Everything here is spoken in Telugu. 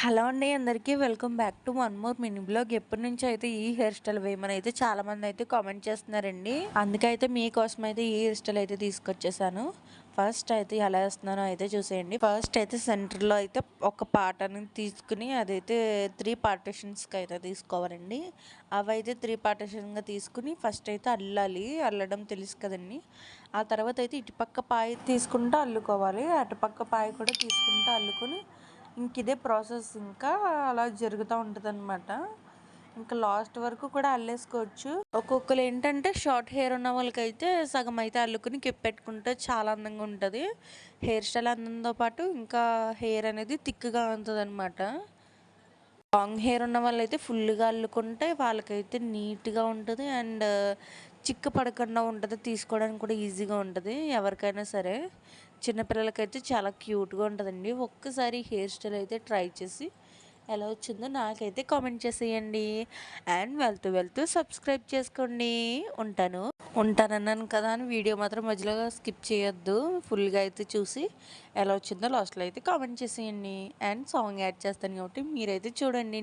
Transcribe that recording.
హలో అండి అందరికీ welcome back to one more mini blog. ఎప్పటి నుంచి అయితే ఈ హెయిర్ స్టైల్ వేయమని అయితే చాలా మంది అయితే కామెంట్ చేస్తున్నారండి. అందుకైతే మీకోసం అయితే ఈ హెయిర్ స్టైల్ అయితే తీసుకొచ్చేసాను. ఫస్ట్ అయితే ఎలా వేస్తున్నానో అయితే చూసేయండి. ఫస్ట్ అయితే సెంటర్లో అయితే ఒక పార్ట్ అనేది తీసుకుని అదైతే 3 పార్టిషన్స్కి అయితే తీసుకోవాలండి. అవి అయితే 3 పార్టిషన్గా తీసుకుని ఫస్ట్ అయితే అల్లాలి. అల్లడం తెలుసు కదండి. ఆ తర్వాత అయితే ఇటుపక్క పాయ తీసుకుంటూ అల్లుకోవాలి, అటుపక్క పాయ కూడా తీసుకుంటూ అల్లుకొని ఇంక ఇదే ప్రాసెస్ ఇంకా అలా జరుగుతూ ఉంటుందన్నమాట. ఇంకా లాస్ట్ వరకు కూడా అల్లేసుకోవచ్చు. ఒక్కొక్కరు ఏంటంటే షార్ట్ హెయిర్ ఉన్న వాళ్ళకైతే సగం అయితే అల్లుకుని పెట్టుకుంటే చాలా అందంగా ఉంటుంది. హెయిర్ స్టైల్ అందంతో పాటు ఇంకా హెయిర్ అనేది థిక్గా ఉంటుంది అనమాట. లాంగ్ హెయిర్ ఉన్న వాళ్ళైతే ఫుల్గా అల్లుకుంటే వాళ్ళకైతే నీట్గా ఉంటుంది అండ్ చిక్కు పడకుండా ఉంటుంది. తీసుకోవడానికి కూడా ఈజీగా ఉంటుంది ఎవరికైనా సరే. చిన్నపిల్లలకైతే చాలా క్యూట్గా ఉంటుందండి. ఒక్కసారి హెయిర్ స్టైల్ అయితే ట్రై చేసి ఎలా వచ్చిందో నాకైతే కామెంట్ చేసేయండి. అండ్ వెళ్తూ సబ్స్క్రైబ్ చేసుకోండి. ఉంటానన్నాను కదా అని వీడియో మాత్రం మధ్యలో స్కిప్ చేయొద్దు. ఫుల్గా అయితే చూసి ఎలా వచ్చిందో లాస్ట్లో అయితే కామెంట్ చేసేయండి. అండ్ సాంగ్ యాడ్ చేస్తాను కాబట్టి మీరైతే చూడండి.